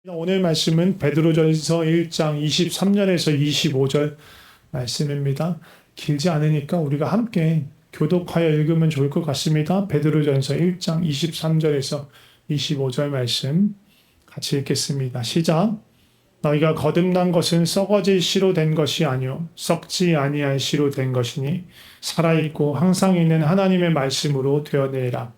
오늘 말씀은 베드로전서 1장 23절에서 25절 말씀입니다. 길지 않으니까 우리가 함께 교독하여 읽으면 좋을 것 같습니다. 베드로전서 1장 23절에서 25절 말씀 같이 읽겠습니다. 시작. 너희가 거듭난 것은 썩어질 씨로 된 것이 아니요 썩지 아니할 씨로 된 것이니 살아있고 항상 있는 하나님의 말씀으로 되어내리라.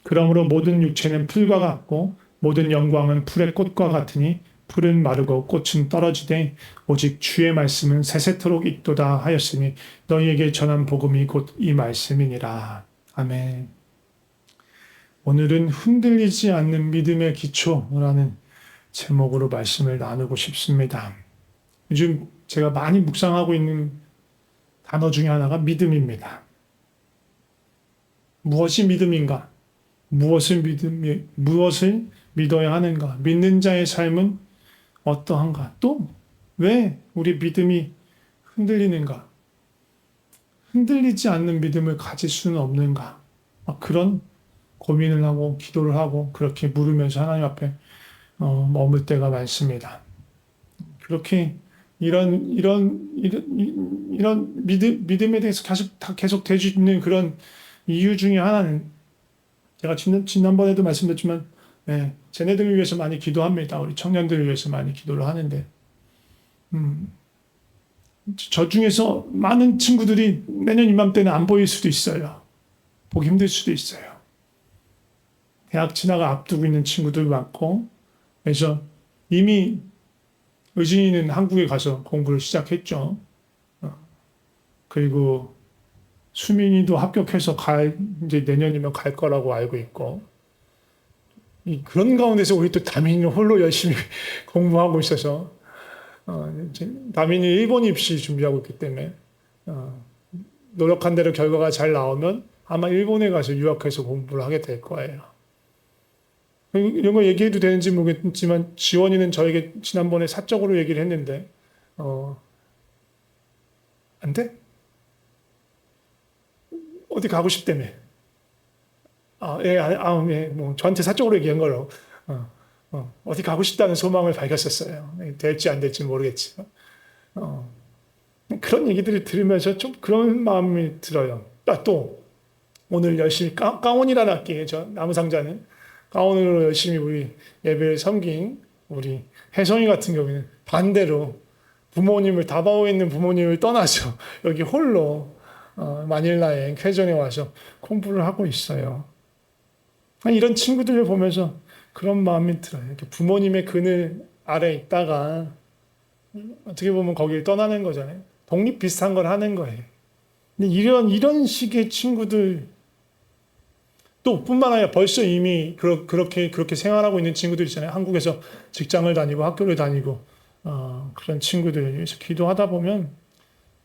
그러므로 모든 육체는 풀과 같고 모든 영광은 풀의 꽃과 같으니 풀은 마르고 꽃은 떨어지되 오직 주의 말씀은 세세토록 있도다 하였으니 너희에게 전한 복음이 곧 이 말씀이니라. 아멘. 오늘은 흔들리지 않는 믿음의 기초라는 제목으로 말씀을 나누고 싶습니다. 요즘 제가 많이 묵상하고 있는 단어 중에 하나가 믿음입니다. 무엇이 믿음인가? 무엇을 믿어야 하는가? 믿는 자의 삶은 어떠한가? 또 왜 우리 믿음이 흔들리는가? 흔들리지 않는 믿음을 가질 수는 없는가? 그런 고민을 하고 기도를 하고 그렇게 물으면서 하나님 앞에 머물 때가 많습니다. 그렇게 이런 믿음에 대해서 계속 되어지는 그런 이유 중에 하나는 제가 지난번에도 말씀드렸지만 쟤네들을 위해서 많이 기도합니다. 우리 청년들을 위해서 많이 기도를 하는데 저 중에서 많은 친구들이 내년 이맘때는 안 보일 수도 있어요. 보기 힘들 수도 있어요. 대학 진학을 앞두고 있는 친구들 많고 그래서 이미 의진이는 한국에 가서 공부를 시작했죠. 그리고 수민이도 합격해서 이제 내년이면 갈 거라고 알고 있고 그런 가운데서 우리 또 다민이는 홀로 열심히 공부하고 있어서 다민이 일본 입시 준비하고 있기 때문에 노력한 대로 결과가 잘 나오면 아마 일본에 가서 유학해서 공부를 하게 될 거예요. 이런 거 얘기해도 되는지 모르겠지만 지원이는 저에게 지난번에 사적으로 얘기를 했는데 안 돼? 어디 가고 싶다며. 뭐 저한테 사적으로 얘기한 거로 어디 가고 싶다는 소망을 밝혔었어요. 될지 안 될지 모르겠지만 그런 얘기들을 들으면서 좀 그런 마음이 들어요. 또 오늘 열심히 가온이라는 학기에 저 나무상자는 가온으로 열심히 우리 예배를 섬긴 우리 혜성이 같은 경우에는 반대로 부모님을 다바오에 있는 부모님을 떠나서 여기 홀로 마닐라에 쾌전에 와서 공부를 하고 있어요. 이런 친구들을 보면서 그런 마음이 들어요. 이렇게 부모님의 그늘 아래 있다가 어떻게 보면 거기를 떠나는 거잖아요. 독립 비슷한 걸 하는 거예요. 근데 이런 식의 친구들 또 뿐만 아니라 벌써 이미 그렇게 생활하고 있는 친구들 있잖아요. 한국에서 직장을 다니고 학교를 다니고 그런 친구들 위해서 기도하다 보면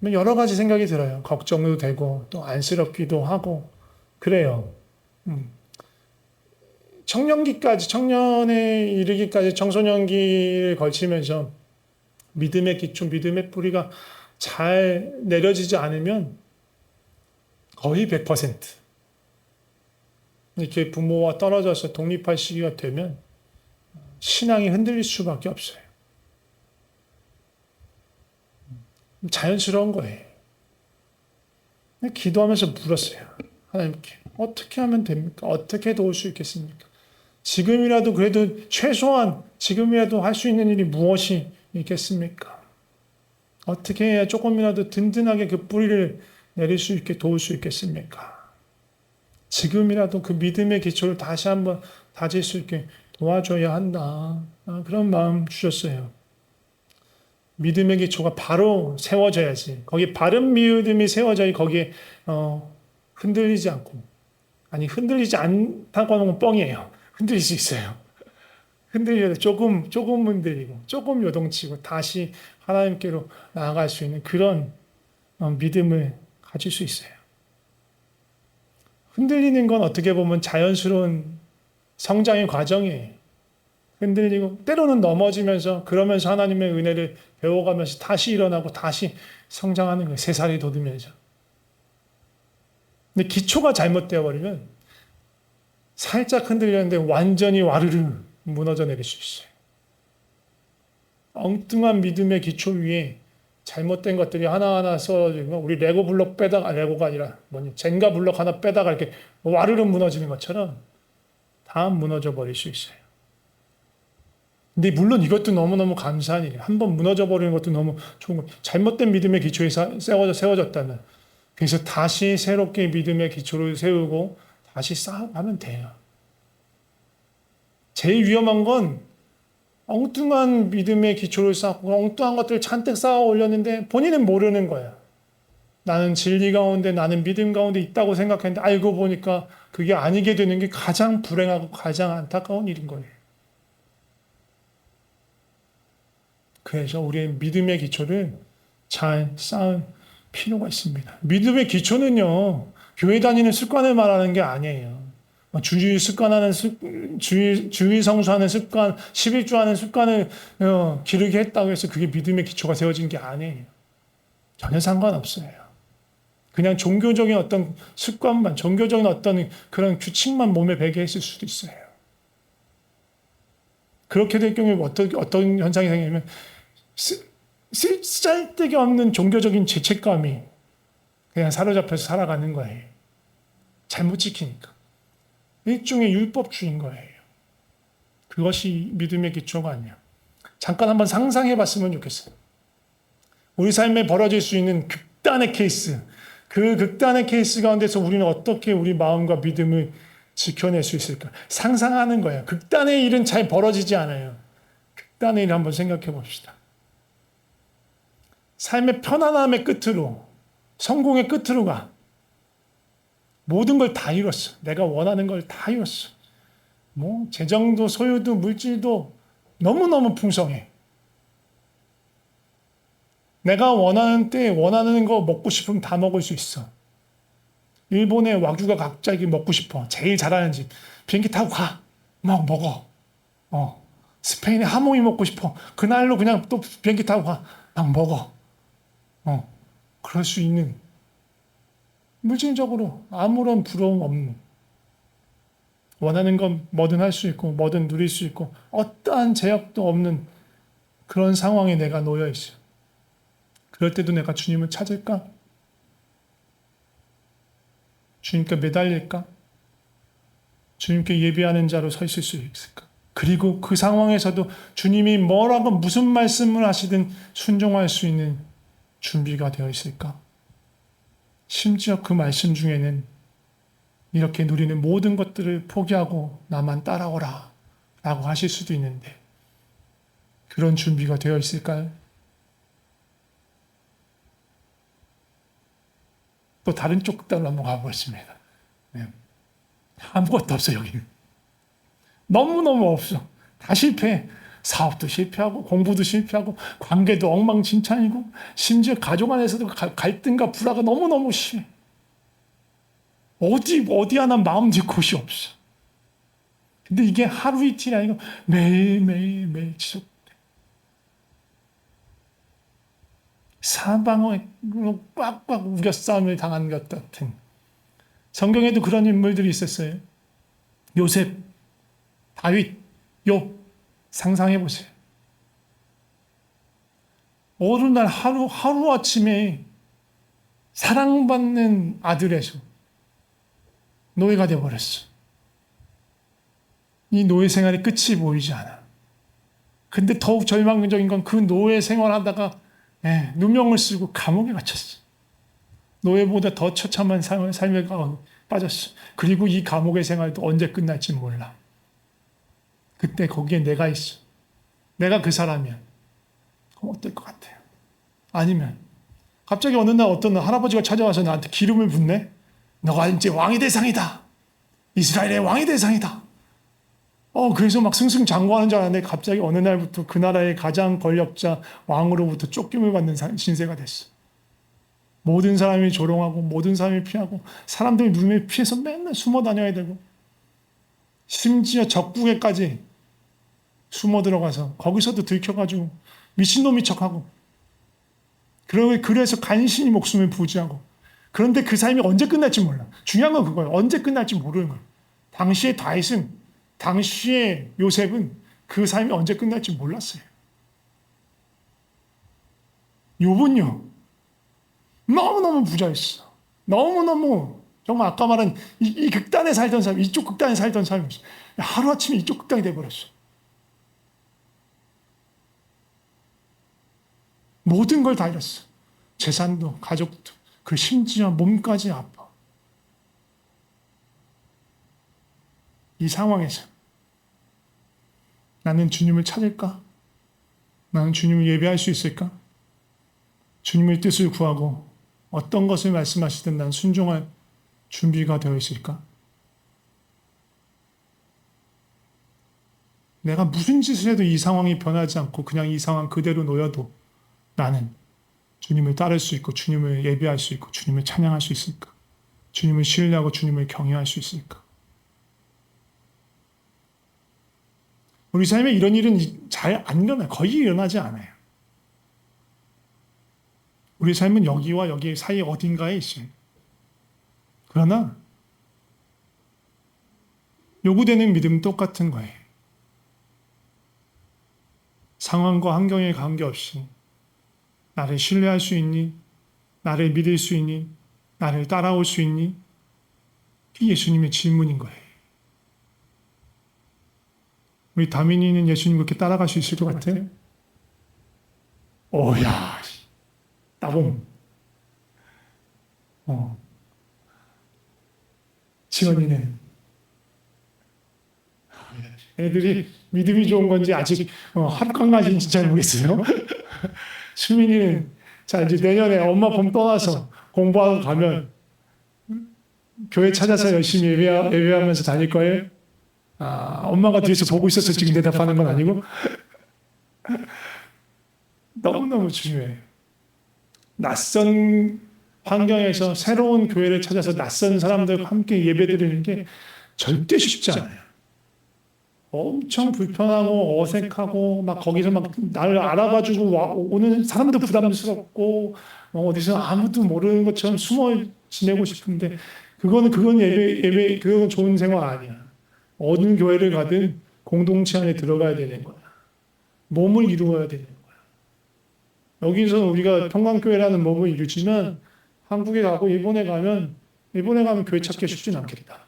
여러 가지 생각이 들어요. 걱정도 되고 또 안쓰럽기도 하고 그래요. 청년에 이르기까지 청소년기를 거치면서 믿음의 기초, 믿음의 뿌리가 잘 내려지지 않으면 거의 100% 이렇게 부모와 떨어져서 독립할 시기가 되면 신앙이 흔들릴 수밖에 없어요. 자연스러운 거예요. 기도하면서 물었어요. 하나님께 어떻게 하면 됩니까? 어떻게 도울 수 있겠습니까? 지금이라도 그래도 최소한 지금이라도 할 수 있는 일이 무엇이 있겠습니까? 어떻게 해야 조금이라도 든든하게 그 뿌리를 내릴 수 있게 도울 수 있겠습니까? 지금이라도 그 믿음의 기초를 다시 한번 다질 수 있게 도와줘야 한다. 그런 마음 주셨어요. 믿음의 기초가 바로 세워져야지. 거기 바른 믿음이 세워져야 거기에 흔들리지 않고. 아니 흔들리지 않다고 하는 건 뻥이에요. 흔들릴 수 있어요. 흔들려도 조금 흔들리고 조금 요동치고 다시 하나님께로 나아갈 수 있는 그런 믿음을 가질 수 있어요. 흔들리는 건 어떻게 보면 자연스러운 성장의 과정이에요. 흔들리고 때로는 넘어지면서 그러면서 하나님의 은혜를 배워가면서 다시 일어나고 다시 성장하는 거예요. 새살이 돋으면서. 근데 기초가 잘못되어 버리면 살짝 흔들렸는데 완전히 와르르 무너져 내릴 수 있어요. 엉뚱한 믿음의 기초 위에 잘못된 것들이 하나하나 썰어지고 우리 레고 블록 빼다가 레고가 아니라 뭐니 젠가 블록 하나 빼다가 이렇게 와르르 무너지는 것처럼 다 무너져 버릴 수 있어요. 근데 물론 이것도 너무너무 감사한 일이에요. 한번 무너져 버리는 것도 너무 좋은 거예요. 잘못된 믿음의 기초에 세워졌다면 그래서 다시 새롭게 믿음의 기초를 세우고 다시 쌓아가면 돼요. 제일 위험한 건 엉뚱한 믿음의 기초를 쌓고 엉뚱한 것들을 잔뜩 쌓아 올렸는데 본인은 모르는 거야. 나는 진리 가운데 나는 믿음 가운데 있다고 생각했는데 알고 보니까 그게 아니게 되는 게 가장 불행하고 가장 안타까운 일인 거예요. 그래서 우리의 믿음의 기초를 잘 쌓을 필요가 있습니다. 믿음의 기초는요, 교회 다니는 습관을 말하는 게 아니에요. 주일 습관하는 주일 성수하는 습관, 11조 하는 습관을 기르게 했다고 해서 그게 믿음의 기초가 세워진 게 아니에요. 전혀 상관없어요. 그냥 종교적인 어떤 습관만, 종교적인 어떤 그런 규칙만 몸에 배게 했을 수도 있어요. 그렇게 될 경우에 어떤 현상이 생기냐면 쓸데기 없는 종교적인 죄책감이 그냥 사로잡혀서 살아가는 거예요. 잘못 지키니까. 일종의 율법주의인 거예요. 그것이 믿음의 기초가 아니야. 잠깐 한번 상상해 봤으면 좋겠어요. 우리 삶에 벌어질 수 있는 극단의 케이스, 그 극단의 케이스 가운데서 우리는 어떻게 우리 마음과 믿음을 지켜낼 수 있을까? 상상하는 거예요. 극단의 일은 잘 벌어지지 않아요. 극단의 일을 한번 생각해 봅시다. 삶의 편안함의 끝으로, 성공의 끝으로 가. 모든 걸 다 이뤘어. 내가 원하는 걸 다 이뤘어. 뭐 재정도 소유도 물질도 너무너무 풍성해. 내가 원하는 때 원하는 거 먹고 싶으면 다 먹을 수 있어. 일본의 와규가 갑자기 먹고 싶어. 제일 잘하는 집. 비행기 타고 가. 막 먹어. 스페인의 하몽이 먹고 싶어. 그날로 그냥 또 비행기 타고 가. 막 먹어. 그럴 수 있는 물질적으로 아무런 부러움 없는 원하는 건 뭐든 할 수 있고 뭐든 누릴 수 있고 어떠한 제약도 없는 그런 상황에 내가 놓여 있어요. 그럴 때도 내가 주님을 찾을까? 주님께 매달릴까? 주님께 예배하는 자로 서 있을 수 있을까? 그리고 그 상황에서도 주님이 뭐라고 무슨 말씀을 하시든 순종할 수 있는 준비가 되어 있을까? 심지어 그 말씀 중에는 이렇게 누리는 모든 것들을 포기하고 나만 따라오라 라고 하실 수도 있는데 그런 준비가 되어 있을까요? 또 다른 쪽 극단으로 한번 가보겠습니다. 네. 아무것도 없어 여기는. 너무너무 없어. 다 실패해. 사업도 실패하고 공부도 실패하고 관계도 엉망진창이고 심지어 가족 안에서도 갈등과 불화가 너무너무 심해. 어디 하나 마음 들 곳이 없어. 근데 이게 하루 이틀이 아니고 매일 지속돼. 사방으로 꽉꽉 우겨싸움을 당한 것 같은. 성경에도 그런 인물들이 있었어요. 요셉, 다윗, 욥. 상상해 보세요. 어느 날 하루아침에 사랑받는 아들에서 노예가 되어버렸어. 이 노예 생활의 끝이 보이지 않아. 근데 더욱 절망적인 건 그 노예 생활하다가 누명을 쓰고 감옥에 갇혔어. 노예보다 더 처참한 삶에 빠졌어. 그리고 이 감옥의 생활도 언제 끝날지 몰라. 그때 거기에 내가 있어. 내가 그 사람이야. 그럼 어떨 것 같아요? 아니면 갑자기 어느 날 어떤 할아버지가 찾아와서 나한테 기름을 붓네? 너가 이제 왕이 될 상이다. 이스라엘의 왕이 될 상이다. 그래서 막 승승장구하는 줄 알았는데 갑자기 어느 날부터 그 나라의 가장 권력자 왕으로부터 쫓김을 받는 신세가 됐어. 모든 사람이 조롱하고 모든 사람이 피하고 사람들이 눈에 피해서 맨날 숨어 다녀야 되고 심지어 적국에까지 숨어 들어가서 거기서도 들켜가지고 미친놈인 척하고 그래서 간신히 목숨을 부지하고 그런데 그 삶이 언제 끝날지 몰라. 중요한 건 그거예요. 언제 끝날지 모르는 거예요. 당시의 다윗은 당시의 요셉은 그 삶이 언제 끝날지 몰랐어요. 욥은요, 너무너무 부자였어. 너무너무, 정말 아까 말한 이 극단에 살던 사람, 이쪽 극단에 살던 사람이었어. 하루아침에 이쪽 극단이 돼버렸어. 모든 걸 다 잃었어. 재산도, 가족도, 그 심지어 몸까지 아파. 이 상황에서 나는 주님을 찾을까? 나는 주님을 예배할 수 있을까? 주님의 뜻을 구하고 어떤 것을 말씀하시든 난 순종할 준비가 되어 있을까? 내가 무슨 짓을 해도 이 상황이 변하지 않고 그냥 이 상황 그대로 놓여도 나는 주님을 따를 수 있고 주님을 예배할 수 있고 주님을 찬양할 수 있을까? 주님을 신뢰하고 주님을 경외할 수 있을까? 우리 삶에 이런 일은 잘 안 일어나요. 거의 일어나지 않아요. 우리 삶은 여기와 여기 사이 어딘가에 있어요. 그러나 요구되는 믿음은 똑같은 거예요. 상황과 환경에 관계없이 나를 신뢰할 수 있니? 나를 믿을 수 있니? 나를 따라올 수 있니? 이게 예수님의 질문인 거예요. 우리 다민이는 예수님 그렇게 따라갈 수 있을 것 같아요? 오야, 따봉. 지원이는 애들이 믿음이 좋은 건지 아직 합강까지는 잘 모르겠어요. 수민이는 자 이제 내년에 엄마 봄 떠나서 공부하러 가면 교회 찾아서 열심히 예배하면서 다닐 거예요? 엄마가 뒤에서 보고 있어서 지금 대답하는 건 아니고 너무너무 중요해요. 낯선 환경에서 새로운 교회를 찾아서 낯선 사람들과 함께 예배드리는 게 절대 쉽지 않아요. 엄청 불편하고 어색하고 막 거기서 막 나를 알아봐주고 오는 사람도 부담스럽고 어디서 아무도 모르는 것처럼 숨어 지내고 싶은데 그건 예배 그건 좋은 생활 아니야. 어느 교회를 가든 공동체 안에 들어가야 되는 거야. 몸을 이루어야 되는 거야. 여기서 우리가 평강교회라는 몸을 이루지만 한국에 가고 일본에 가면 교회 찾기 쉽진 않겠다.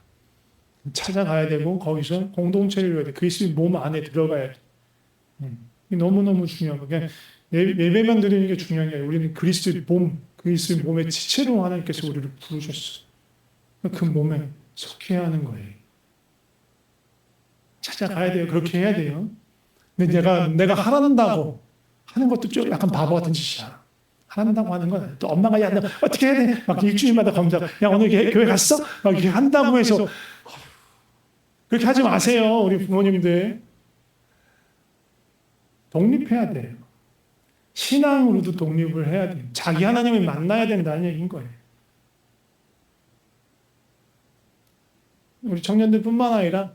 찾아가야 되고 거기서 공동체를 이루어야 돼. 그리스도의 몸 안에 들어가야 돼. 너무너무 중요한 거야. 예배만 드리는 게 중요한 게 아니라 우리는 그리스도의 몸의 지체로 하나님께서 우리를 부르셨어. 그 몸에 속해야 하는 거예요. 찾아가야 돼요. 그렇게 해야 돼요. 근데 내가 하란다고 하는 것도 좀 약간 바보 같은 짓이야. 하란다고 하는 건 또 엄마가 야, 너 어떻게 해야 돼? 막 일주일마다 검사. 야, 오늘 교회 갔어? 막 이렇게 한다고 해서 그렇게 하지 마세요. 우리 부모님들. 독립해야 돼요. 신앙으로도 독립을 해야 돼요. 자기 하나님을 만나야 된다는 얘기인 거예요. 우리 청년들뿐만 아니라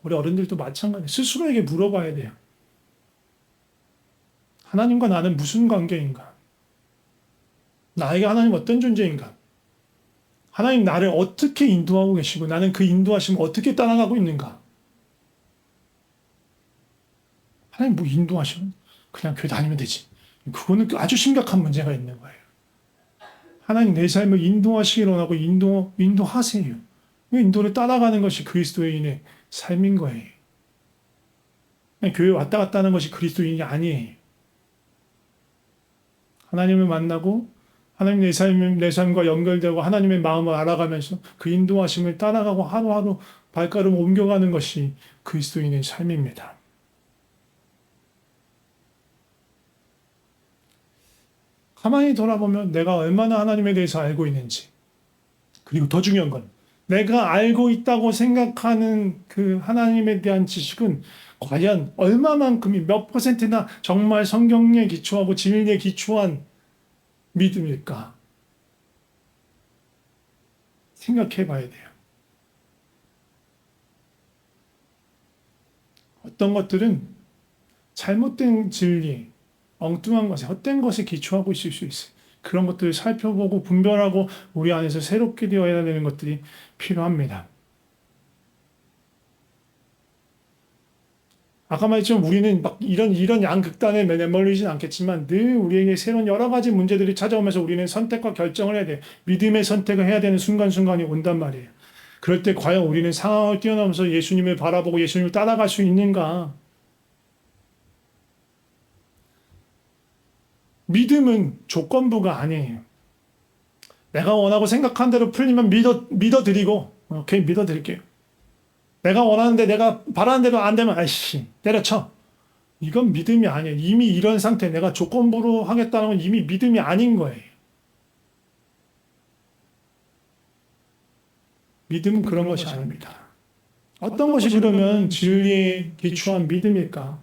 우리 어른들도 마찬가지예요. 스스로에게 물어봐야 돼요. 하나님과 나는 무슨 관계인가? 나에게 하나님 어떤 존재인가? 하나님 나를 어떻게 인도하고 계시고 나는 그 인도하심을 어떻게 따라가고 있는가? 하나님 뭐 인도하시면 그냥 교회 다니면 되지. 그거는 아주 심각한 문제가 있는 거예요. 하나님 내 삶을 인도하시기를 원하고 인도하세요. 그 인도를 따라가는 것이 그리스도인의 삶인 거예요. 교회 왔다 갔다 하는 것이 그리스도인이 아니에요. 하나님을 만나고 하나님 내 삶과 연결되고 하나님의 마음을 알아가면서 그 인도하심을 따라가고 하루하루 발걸음 옮겨가는 것이 그리스도인의 삶입니다. 가만히 돌아보면 내가 얼마나 하나님에 대해서 알고 있는지, 그리고 더 중요한 건 내가 알고 있다고 생각하는 그 하나님에 대한 지식은 과연 얼마만큼이 몇 퍼센트나 정말 성경에 기초하고 진리에 기초한 믿음일까? 생각해 봐야 돼요. 어떤 것들은 잘못된 진리, 엉뚱한 것에, 헛된 것에 기초하고 있을 수 있어요. 그런 것들을 살펴보고 분별하고 우리 안에서 새롭게 되어야 되는 것들이 필요합니다. 아까 말했지만 우리는 막 이런 양극단에 내몰리진 않겠지만 늘 우리에게 새로운 여러 가지 문제들이 찾아오면서 우리는 선택과 결정을 해야 돼. 믿음의 선택을 해야 되는 순간순간이 온단 말이에요. 그럴 때 과연 우리는 상황을 뛰어넘어서 예수님을 바라보고 예수님을 따라갈 수 있는가? 믿음은 조건부가 아니에요. 내가 원하고 생각한 대로 풀리면 믿어드리고, 오케이, 믿어드릴게요. 내가 원하는데 내가 바라는 대로 안 되면, 아이씨, 때려쳐. 이건 믿음이 아니에요. 이미 이런 상태, 내가 조건부로 하겠다는 건 이미 믿음이 아닌 거예요. 믿음은 그런 것이 아닙니다. 어떤 것이 그러면 진리에 기초한 믿음일까?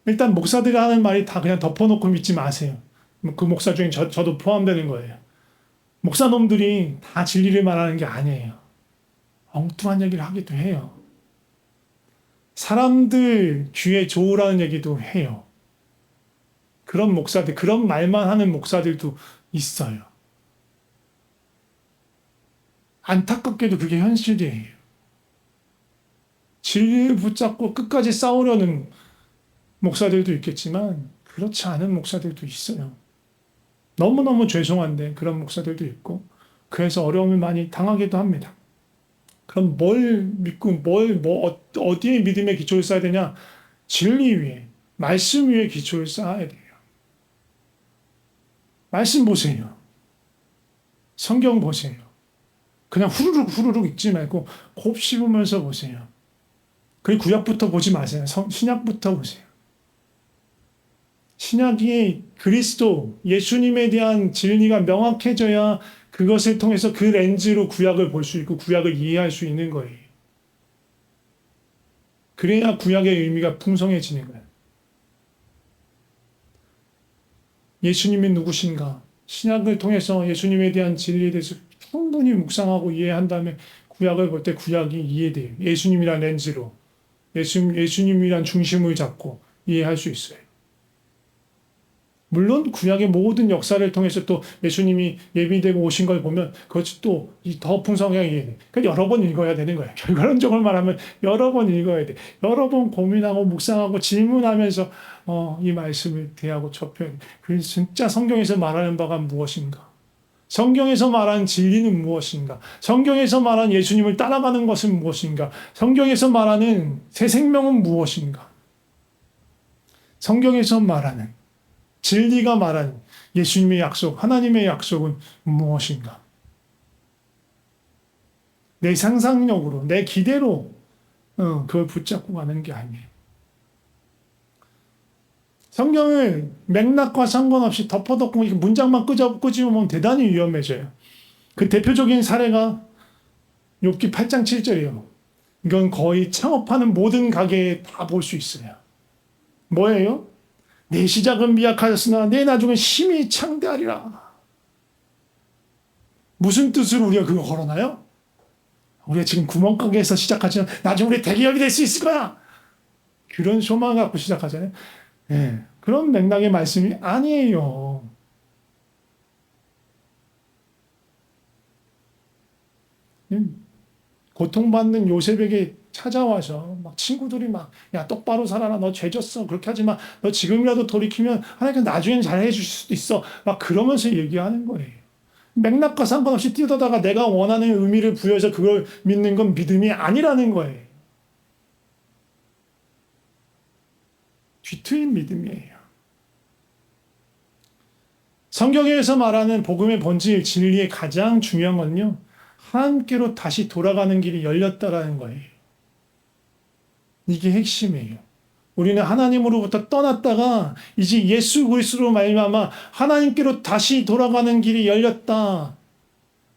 일단 목사들이 하는 말이 다 그냥 덮어놓고 믿지 마세요. 그 목사 중에 저도 포함되는 거예요. 목사놈들이 다 진리를 말하는 게 아니에요. 엉뚱한 얘기를 하기도 해요. 사람들 귀에 좋으라는 얘기도 해요. 그런 목사들, 그런 말만 하는 목사들도 있어요. 안타깝게도 그게 현실이에요. 진리를 붙잡고 끝까지 싸우려는 목사들도 있겠지만 그렇지 않은 목사들도 있어요. 너무너무 죄송한데 그런 목사들도 있고 그래서 어려움을 많이 당하기도 합니다. 그럼 뭘 믿고 어디에 믿음의 기초를 쌓아야 되냐? 진리 위에, 말씀 위에 기초를 쌓아야 돼요. 말씀 보세요. 성경 보세요. 그냥 후루룩 읽지 말고 곱씹으면서 보세요. 그 구약부터 보지 마세요. 신약부터 보세요. 신약이 그리스도, 예수님에 대한 진리가 명확해져야 그것을 통해서 그 렌즈로 구약을 볼 수 있고 구약을 이해할 수 있는 거예요. 그래야 구약의 의미가 풍성해지는 거예요. 예수님이 누구신가? 신약을 통해서 예수님에 대한 진리에 대해서 충분히 묵상하고 이해한 다음에 구약을 볼 때 구약이 이해돼요. 예수님이란 렌즈로. 예수님이란 중심을 잡고 이해할 수 있어요. 물론 구약의 모든 역사를 통해서 또 예수님이 예비되고 오신 걸 보면 그것이 또 더 풍성하게 이해돼. 그러니까 여러 번 읽어야 되는 거예요. 결과론적으로 말하면 여러 번 읽어야 돼. 여러 번 고민하고 묵상하고 질문하면서 이 말씀을 대하고 접해야 돼. 그래서 진짜 성경에서 말하는 바가 무엇인가? 성경에서 말하는 진리는 무엇인가? 성경에서 말하는 예수님을 따라가는 것은 무엇인가? 성경에서 말하는 새 생명은 무엇인가? 성경에서 말하는 진리가 말하는 예수님의 약속, 하나님의 약속은 무엇인가? 내 상상력으로, 내 기대로 그걸 붙잡고 가는 게 아니에요. 성경을 맥락과 상관없이 덮어덮고 문장만 끄집으면 대단히 위험해져요. 그 대표적인 사례가 욥기 8장 7절이에요. 이건 거의 창업하는 모든 가게에 다 볼 수 있어요. 뭐예요? 내 시작은 미약하였으나 내 나중은 심히 창대하리라. 무슨 뜻으로 우리가 그거 걸어놔요? 우리가 지금 구멍가게에서 시작하지만 나중에 우리 대기업이 될 수 있을 거야. 그런 소망을 갖고 시작하잖아요. 네, 그런 맥락의 말씀이 아니에요. 고통받는 요셉에게 찾아와서 막 친구들이 막 야 똑바로 살아라 너 죄졌어 그렇게 하지 마 너 지금이라도 돌이키면 하나님께서 나중엔 잘해 주실 수도 있어 막 그러면서 얘기하는 거예요. 맥락과 상관없이 뛰어다가 내가 원하는 의미를 부여해서 그걸 믿는 건 믿음이 아니라는 거예요. 뒤트인 믿음이에요. 성경에서 말하는 복음의 본질 진리의 가장 중요한 건요. 하나님께로 다시 돌아가는 길이 열렸다라는 거예요. 이게 핵심이에요. 우리는 하나님으로부터 떠났다가 이제 예수 그리스도로 말미암아 하나님께로 다시 돌아가는 길이 열렸다.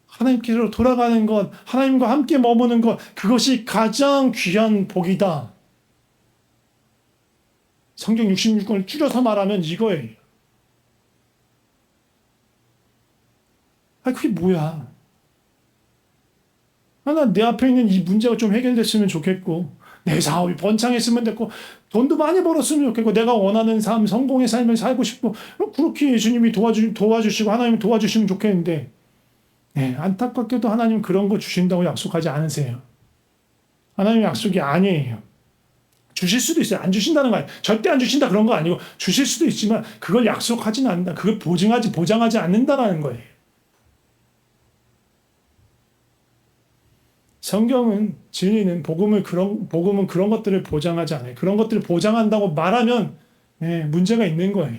하나님께로 돌아가는 것, 하나님과 함께 머무는 것, 그것이 가장 귀한 복이다. 성경 66권을 줄여서 말하면 이거예요. 그게 뭐야? 나 내 앞에 있는 이 문제가 좀 해결됐으면 좋겠고 내 사업이 번창했으면 됐고 돈도 많이 벌었으면 좋겠고 내가 원하는 삶, 성공의 삶을 살고 싶고 그렇게 예수님이 도와주시고 하나님이 도와주시면 좋겠는데 네, 안타깝게도 하나님 그런 거 주신다고 약속하지 않으세요. 하나님의 약속이 아니에요. 주실 수도 있어요. 안 주신다는 거 아니에요. 절대 안 주신다 그런 거 아니고 주실 수도 있지만 그걸 약속하지는 않는다. 그걸 보장하지 않는다라는 거예요. 성경은 진리는 복음은 그런 것들을 보장하지 않아요. 그런 것들을 보장한다고 말하면 문제가 있는 거예요.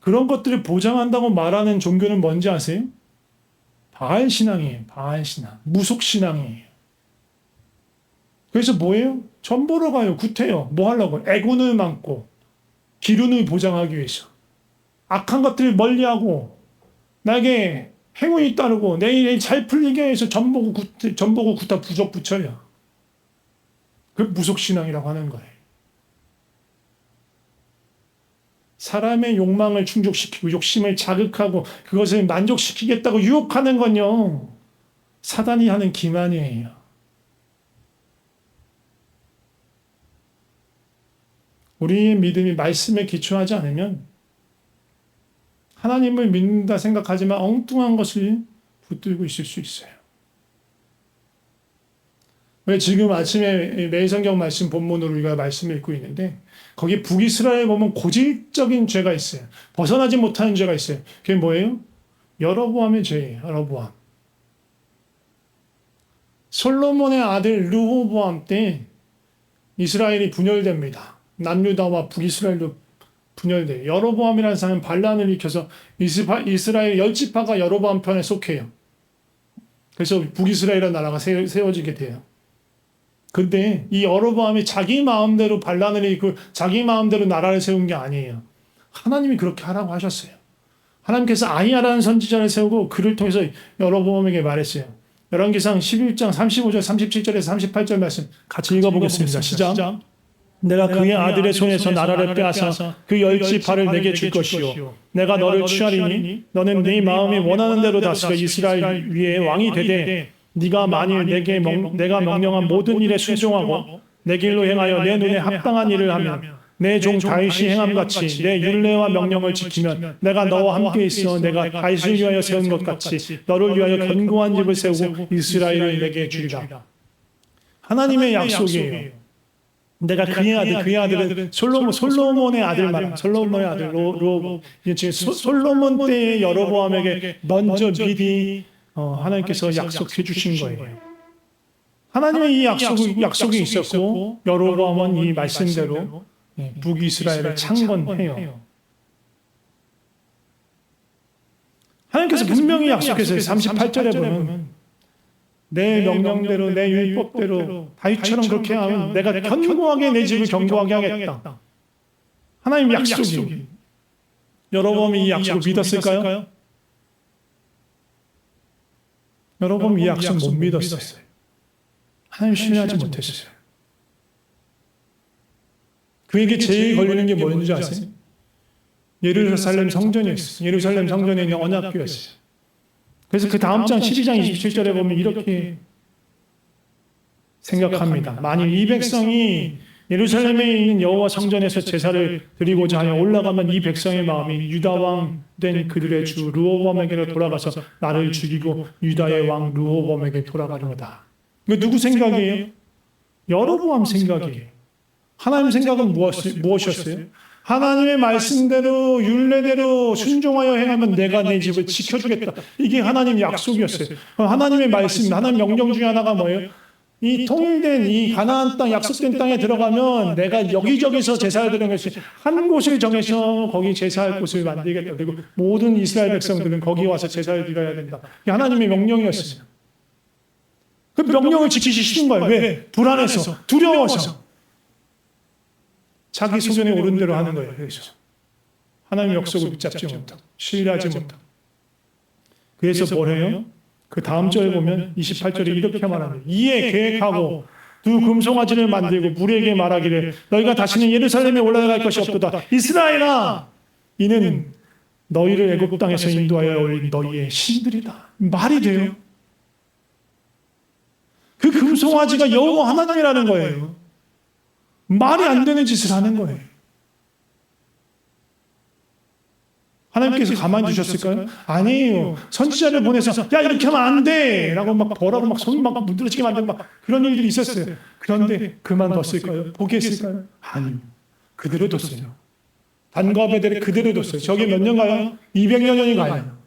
그런 것들을 보장한다고 말하는 종교는 뭔지 아세요? 바알 신앙이에요. 바알 신앙. 무속 신앙이에요. 그래서 뭐예요? 전 보러 가요. 구태요. 뭐 하려고? 애군을 많고 기운을 보장하기 위해서. 악한 것들을 멀리하고 나에게 행운이 따르고 내 일이 잘 풀리게 해서 전 보고 구타 부적 붙여요. 그 무속 신앙이라고 하는 거예요. 사람의 욕망을 충족시키고 욕심을 자극하고 그것을 만족시키겠다고 유혹하는 건요. 사단이 하는 기만이에요. 우리의 믿음이 말씀에 기초하지 않으면 하나님을 믿는다 생각하지만 엉뚱한 것을 붙들고 있을 수 있어요. 왜 지금 아침에 매일성경 말씀 본문으로 우리가 말씀을 읽고 있는데 거기 북이스라엘 보면 고질적인 죄가 있어요. 벗어나지 못하는 죄가 있어요. 그게 뭐예요? 여로보암의 죄예요. 여로보암. 솔로몬의 아들 르호보암 때 이스라엘이 분열됩니다. 남유다와 북이스라엘도 분열돼요. 여로보암이라는 사람은 반란을 일으켜서 이스라엘 10지파가 여로보암 편에 속해요. 그래서 북이스라엘이라는 나라가 세워지게 돼요. 근데 이 여로보암이 자기 마음대로 반란을 일으키고 자기 마음대로 나라를 세운 게 아니에요. 하나님이 그렇게 하라고 하셨어요. 하나님께서 아히야라는 선지자를 세우고 그를 통해서 여로보암에게 말했어요. 열왕기상 11장 35절 37절에서 38절 말씀 같이 읽어보겠습니다. 시작. 내가 그의 아들의 손에서 나라를 빼앗아 그 10지파를 내게 줄 것이요 내가 너를 취하리니 너는 네 마음이 원하는 대로 다스려 이스라엘 위에 왕이 되되 네가 만일 내가 명령한 모든 일에 순종하고 내 길로 행하여 내 눈에 합당한 일을 하면 내 종 다윗이 행함같이 내 율례와 명령을 지키면 내가 너와 함께 있어 내가 다윗을 위하여 세운 것 같이 너를 위하여 견고한 집을 세우고 이스라엘을 내게 주리라. 하나님의 약속이에요. 내가 그의 아들은 솔로몬의 아들 말이야. 솔로몬의 아들 솔로몬 때의 여로보암에게 먼저 미리 하나님께서 약속해 주신 거예요. 하나님의 이 약속이 있었고 여로보암은 이 말씀대로 북이스라엘을 창건해요. 하나님께서 분명히 약속했어요. 38절에 보면 내 명령대로 내 율법대로 다윗처럼 그렇게 하면 내가 견고하게 내 집을 견고하게 하겠다. 하나님 약속이. 여로보암이 이 약속을 믿었을까요? 여로보암이 이 약속 못 믿었어요. 하나님 신뢰하지 못했어요. 그에게 제일 걸리는 게 뭔지 아세요? 예루살렘 성전이었어요. 예루살렘 성전에 있는 언약궤였어요. 그래서 그 다음 장 12장 27절에 보면 이렇게 생각합니다. 만일 이 백성이 예루살렘에 있는 여호와 성전에서 제사를 드리고자 하여 올라가면 이 백성의 마음이 유다 왕 된 그들의 주 르호보암에게로 돌아가서 나를 죽이고 유다의 왕 르호보암에게 돌아가려다. 이거 누구 생각이에요? 여로보암 생각이에요. 하나님 생각은 무엇이었어요? 하나님의 말씀대로 율례대로 순종하여 행하면 내가 내 집을 지켜주겠다. 이게 하나님의 약속이었어요. 하나님의 말씀, 하나님 명령 중에 하나가 뭐예요? 이 통일된 이 가나안 땅, 약속된 땅에 들어가면 내가 여기저기서 제사를 드리는 것이 한 곳을 정해서 거기 제사할 곳을 만들겠다. 그리고 모든 이스라엘 백성들은 거기 와서 제사를 드려야 된다. 이게 하나님의 명령이었어요. 그 명령을 지키기 싫은 거예요. 왜? 불안해서, 두려워서. 자기 소견에 오른 대로 하는 거예요. 그래서 하나님의 약속을 붙잡지 못하고 신뢰하지 못하고. 그래서 뭘 해요? 그 다음 절에 보면 28절에 이렇게 말합니다. 이에 계획하고 두 금송아지를 만들고 무리에게 말하기를 너희가 다시는 예루살렘에 올라갈 것이 없도다. 이스라엘아, 이는 너희를 애굽 땅에서 인도하여 올린 너희의 신들이다. 말이 돼요? 그 금송아지가 여호와 하나님이라는 거예요. 말이 안 되는 짓을 하는 거예요. 하나님께서 가만히 두셨을까요? 아니에요. 선지자를 보내서 야 이렇게 하면 안 돼! 라고 막 뭐라고 막 손 막 문드러지게 만들고 막 그런 일들이 있었어요. 그런데 그만뒀을까요? 포기했을까요? 아니요. 그대로 뒀어요. 단과 베델을 그대로 뒀어요. 저게 몇 년 가요? 200여 년이 가요.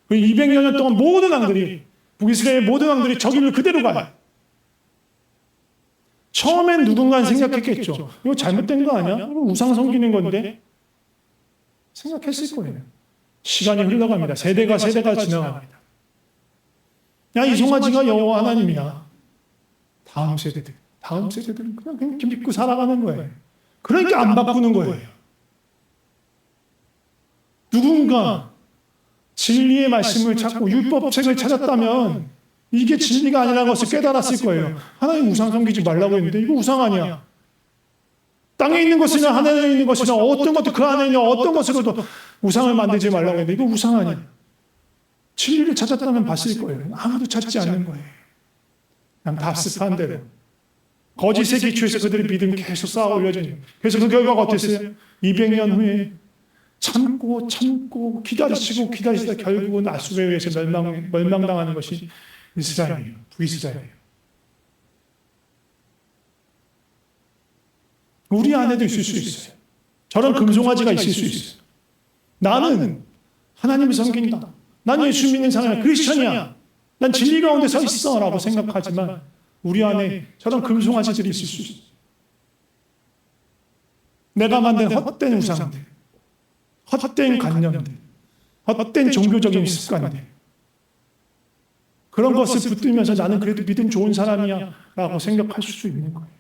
200여 년 동안 모든 왕들이 북이스라엘 모든 왕들이 저 길을 그대로 가요. 처음엔 누군가는 생각했겠죠. 이거 잘못된 거 아니야? 이거 우상 섬기는 건데? 생각했을 거예요. 시간이 흘러갑니다. 세대가 지나갑니다. 야, 이 송아지가 여호와 하나님이야. 다음 세대들은 그냥 믿고 살아가는 거예요. 그러니까 안 바꾸는 거예요. 누군가 진리의 말씀을 찾고 율법책을 찾았다면 이게 진리가 아니라는 것을 깨달았을 거예요. 하나님 우상 섬기지 말라고 했는데 이거 우상 아니야. 땅에 있는 것이나 하늘에 있는 것이나 어떤 것도 그 안에 있는 어떤 것으로도 우상을 만들지 말라고 했는데 이거 우상 아니야. 진리를 찾았다면 봤을 거예요. 아무도 찾지 않는 거예요. 그냥 답습한 대로. 거짓의 기초에서 그들의 믿음이 계속 쌓아 올려져요. 그래서 그 결과가 어땠어요? 200년 후에 참고 기다리시다 결국은 아수르에 의해서 멸망당하는 것이 이스라엘이에요. 북이스라엘이에요. 우리 안에도 있을 수 있어요. 저런 금송아지가 있을 수 있어요. 나는 하나님을 섬긴다. 난 예수 믿는 사람이야. 크리스천이야. 난 진리 가운데 서 있어 라고 생각하지만 우리 안에 저런 금송아지들이 있을 수 있어요. 내가 만든 헛된 우상들, 헛된 관념들, 헛된 종교적인 습관들, 그런 것을 붙들면서 나는 그래도 믿음 좋은 사람이야 라고 생각하실 수 있는 거예요.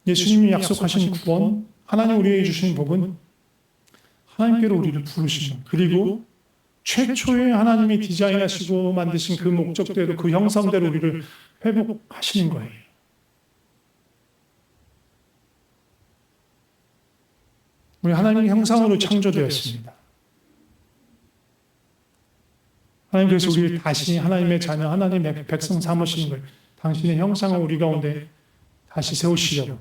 예수님이 약속하신 구원, 하나님 우리에게 주신 복은 하나님께로 우리를 부르시는, 그리고 최초에 하나님이 디자인하시고 만드신 그 목적대로 그 형상대로 우리를 회복하시는 거예요. 우리 하나님의 형상으로 창조되었습니다. 하나님께서 우리를 다시 하나님의 자녀, 하나님의 백성 삼으시는 거예요. 당신의 형상을 우리 가운데 다시 세우시려고.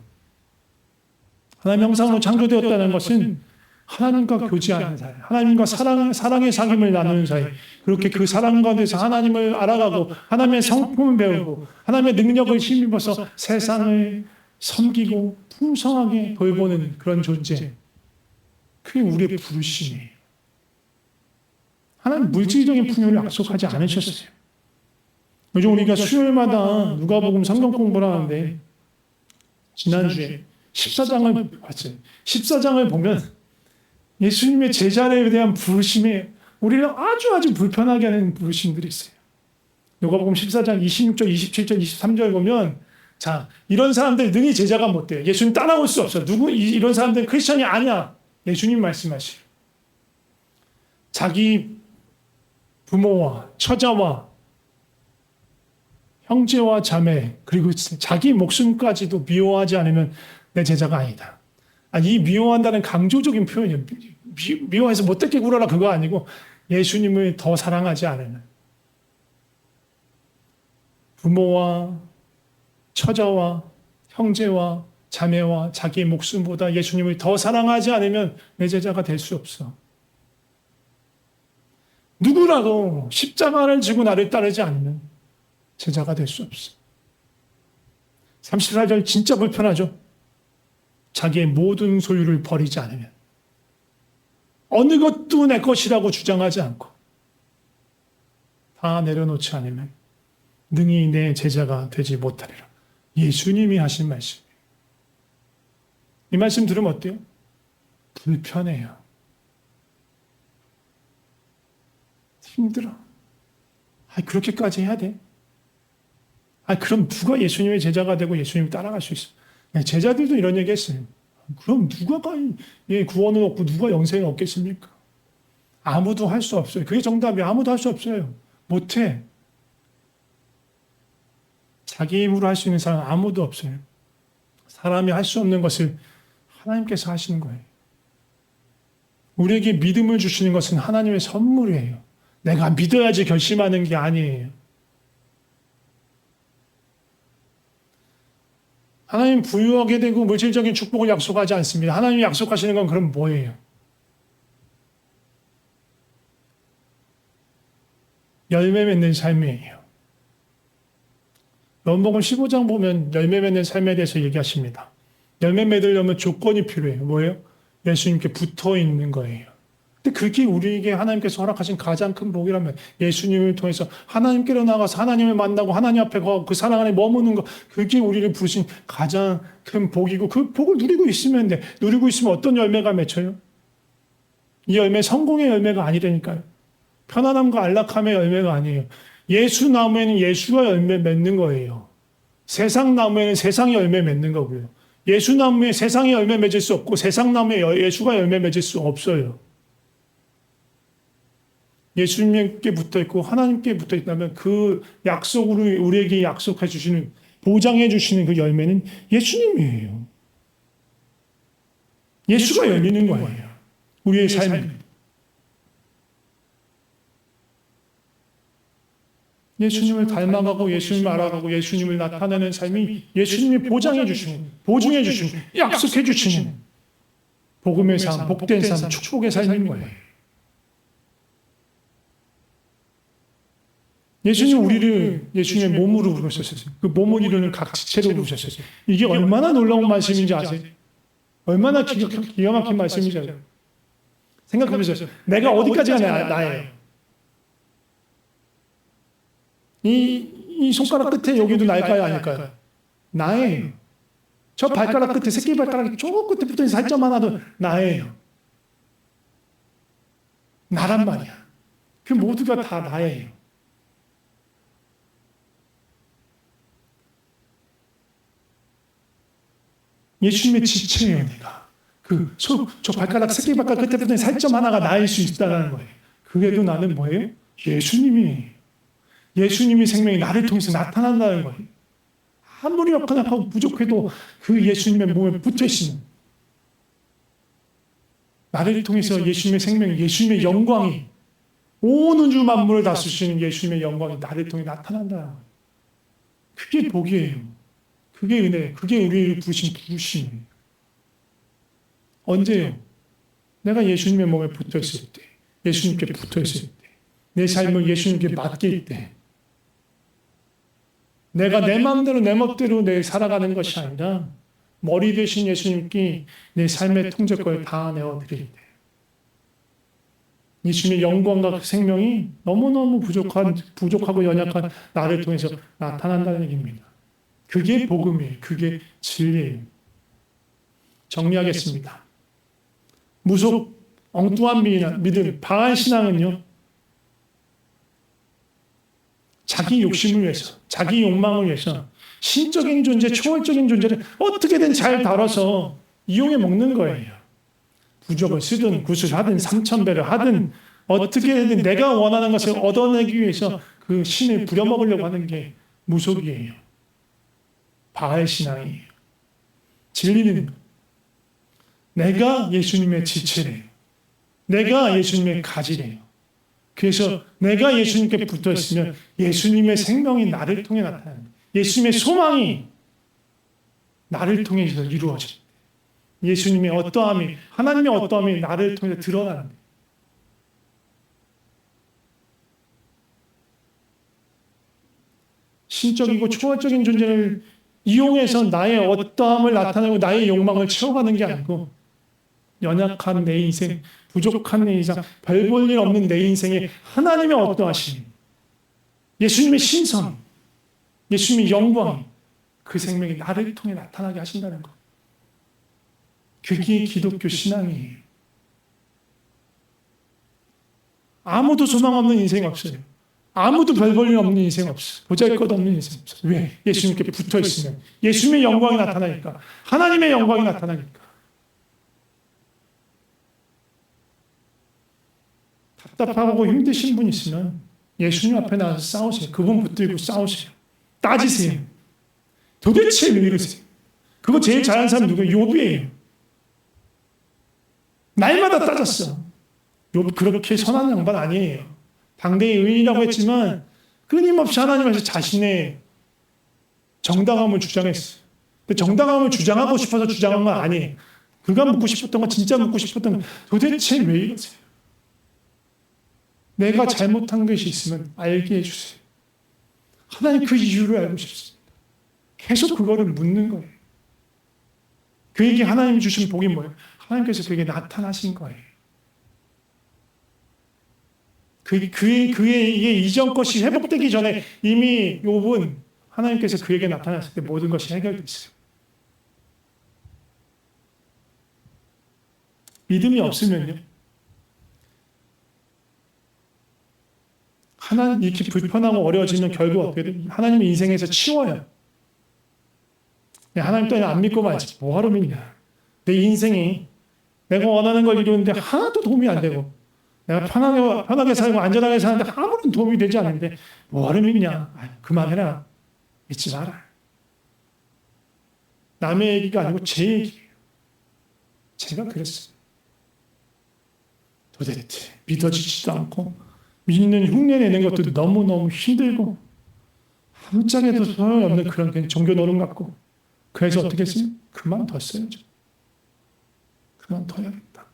하나님의 형상으로 창조되었다는 것은 하나님과 교제하는 사이, 하나님과 사랑의 사귐을 나누는 사이, 그렇게 그 사랑 가운데서 하나님을 알아가고 하나님의 성품을 배우고 하나님의 능력을 힘입어서 세상을 섬기고 풍성하게 돌보는 그런 존재, 그게 우리의 부르심이에요. 하나님 물질적인 풍요를 약속하지 않으셨어요. 요즘 우리가 수요일마다 누가복음 성경 공부를 하는데 지난주에 14장을 봤어요. 14장을 보면 예수님의 제자에 대한 부르심에 우리를 아주 불편하게 하는 부르심들이 있어요. 누가복음 14장 26절, 27절, 23절 보면 자, 이런 사람들 능히 제자가 못 돼요. 예수님 따라올 수 없어. 이런 사람들은 크리스천이 아니야. 예수님 말씀하시요. 자기 부모와 처자와 형제와 자매, 그리고 자기 목숨까지도 미워하지 않으면 내 제자가 아니다. 이 미워한다는 강조적인 표현이에요. 미워해서 못되게 굴어라 그거 아니고 예수님을 더 사랑하지 않으면, 부모와 처자와 형제와 자매와 자기 목숨보다 예수님을 더 사랑하지 않으면 내 제자가 될 수 없어. 누구라도 십자가를 지고 나를 따르지 않으면 제자가 될 수 없어. 34절 진짜 불편하죠. 자기의 모든 소유를 버리지 않으면, 어느 것도 내 것이라고 주장하지 않고 다 내려놓지 않으면 능히 내 제자가 되지 못하리라. 예수님이 하신 말씀이에요. 이 말씀 들으면 어때요? 불편해요. 힘들어. 그렇게까지 해야 돼? 그럼 누가 예수님의 제자가 되고 예수님을 따라갈 수 있어? 제자들도 이런 얘기 했어요. 그럼 누가 구원을 얻고 누가 영생을 얻겠습니까? 아무도 할 수 없어요. 그게 정답이에요. 아무도 할 수 없어요. 못해. 자기 힘으로 할 수 있는 사람 아무도 없어요. 사람이 할 수 없는 것을 하나님께서 하시는 거예요. 우리에게 믿음을 주시는 것은 하나님의 선물이에요. 내가 믿어야지 결심하는 게 아니에요. 하나님 부유하게 되고 물질적인 축복을 약속하지 않습니다. 하나님이 약속하시는 건 그럼 뭐예요? 열매 맺는 삶이에요. 요한복음 15장 보면 열매 맺는 삶에 대해서 얘기하십니다. 열매 맺으려면 조건이 필요해요. 뭐예요? 예수님께 붙어 있는 거예요. 근데 그게 우리에게 하나님께서 허락하신 가장 큰 복이라면 예수님을 통해서 하나님께로 나가서 하나님을 만나고 하나님 앞에 거하고 그 사랑 안에 머무는 거, 그게 우리를 부르신 가장 큰 복이고 그 복을 누리고 있으면 돼. 누리고 있으면 어떤 열매가 맺혀요? 이 열매 성공의 열매가 아니라니까요. 편안함과 안락함의 열매가 아니에요. 예수 나무에는 예수가 열매 맺는 거예요. 세상 나무에는 세상이 열매 맺는 거고요. 예수 나무에 세상이 열매 맺을 수 없고 세상 나무에 예수가 열매 맺을 수 없어요. 예수님께 붙어 있고 하나님께 붙어 있다면 그 약속으로 우리에게 약속해 주시는, 보장해 주시는 그 열매는 예수님이에요. 예수가 열리는 거예요. 우리의 삶. 예수님을 닮아가고 예수님을 알아가고 예수님을 나타내는 삶이 예수님이 보장해 주시는, 보증해 주시는, 약속해 주시는 복음의 삶, 복된 삶, 축복의 삶인 거예요. 예수님 우리를 예수님의 몸으로 부르셨어요. 그 몸을 이루는 각 지체로 부르셨어요. 이게 얼마나 놀라운 말씀인지 아세요? 얼마나 기가 막힌 말씀인지 아세요? 생각해보세요. 내가 어디까지가 나예요? 이 손가락 끝에 여기도 나일까요? 아닐까요? 나예요. 저 발가락 끝에, 새끼 발가락이 저 끝에 붙어있는 살점 하나도 나예요. 나란 말이야. 그 모두가 다 나예요. 예수님의 지체예요, 내가. 저 발가락, 새끼 발가락 끝에 붙어있는 살점 하나가 나일 수 있다는 거예요. 그게도 나는 뭐예요? 예수님이에요. 예수님의 생명이 나를 통해서 나타난다는 거예요. 아무리 약하고 부족해도 그 예수님의 몸에 붙어있으면 나를 통해서 예수님의 생명이, 예수님의 영광이, 온 우주 만물을 다스리시는 예수님의 영광이 나를 통해 나타난다는 거예요. 그게 복이에요. 그게 은혜, 그게 우리를 부르신 부르심이에요. 언제요? 내가 예수님의 몸에 붙어있을 때, 예수님께 붙어있을 때, 내 삶을 예수님께 맡길 때, 내가 내 마음대로 내 멋대로 살아가는 것이 아니라 머리 대신 예수님께 내 삶의 통제권을 다 내어드릴 때, 예수님의 영광과 그 생명이 너무너무 부족하고 연약한 나를 통해서 나타난다는 얘기입니다. 그게 복음이에요. 그게 진리예요. 정리하겠습니다. 무속, 엉뚱한 믿음, 바알 신앙은요, 자기 욕심을 위해서, 자기 욕망을 위해서 신적인 존재, 초월적인 존재를 어떻게든 잘 다뤄서 이용해 먹는 거예요. 부적을 쓰든 구슬하든 삼천배를 하든 어떻게든 내가 원하는 것을 얻어내기 위해서 그 신을 부려먹으려고 하는 게 무속이에요. 바알 신앙이에요. 진리는 내가 예수님의 지체래요. 내가 예수님의 가지래요. 그래서 내가 예수님께 붙어 있으면 예수님의 생명이 나를 통해 나타나는 거예요. 예수님의 소망이 나를 통해서 이루어져요. 예수님의 어떠함이, 하나님의 어떠함이 나를 통해서 드러나는 거예요. 신적이고 초월적인 존재를 이용해서 나의 어떠함을 나타내고 나의 욕망을 채워가는 게 아니고 연약한 내 인생, 부족한 내 인생, 별 볼 일 없는 내 인생에 하나님의 어떠하심, 예수님의 신성, 예수님의 영광, 그 생명이 나를 통해 나타나게 하신다는 것. 그게 기독교 신앙이에요. 아무도 소망 없는 인생 없어요. 아무도 별 볼 일 없는 인생 없어. 보잘것없는 인생 없어. 왜? 예수님께 붙어 있으면 예수님의 영광이 나타나니까, 하나님의 영광이 나타나니까. 답답하고 힘드신 분 있으면 예수님 앞에 나와서 싸우세요. 그분 붙들고 싸우세요. 따지세요. 도대체 왜 이러세요? 그거 제일 잘하는 사람 누구예요? 욥이에요. 날마다 따졌어. 욥 그렇게 선한 양반 아니에요. 당대의 의인이라고 했지만 끊임없이 하나님 앞에서 자신의 정당함을 주장했어요. 정당함을 주장하고 싶어서 주장한 건 아니에요. 그가 묻고 싶었던 건, 진짜 묻고 싶었던 건, 도대체 왜 이러세요? 내가 잘못한 것이 있으면 알게 해주세요. 하나님 그 이유를 알고 싶습니다. 계속 그거를 묻는 거예요. 그에게 하나님이 주신 복이 뭐예요? 하나님께서 그에게 나타나신 거예요. 그의 이전 것이 회복되기 전에 이미 욥은 하나님께서 그에게 나타났을 때 모든 것이 해결됐어요. 믿음이 없으면요, 하나님 이렇게 불편하고 어려워지면 결국 어떻게 돼요? 하나님의 인생에서 치워요. 하나님 또는 안 믿고 말지 뭐하러 믿냐. 내 인생이 내가 원하는 걸 이루는데 하나도 도움이 안 되고, 내가 편하게 살고 안전하게 사는데 아무런 도움이 되지 않는데 뭐하러 믿냐. 그만해라. 믿지 마라. 남의 얘기가 아니고 제 얘기예요. 제가 그랬어요. 도대체 믿어지지도 않고 믿는 흉내 내는 것도 너무너무 힘들고 아무짝에도 소용없는 그런 종교 노름 같고, 그래서 어떻게 했어요? 그만뒀어요. 그만둬야겠다.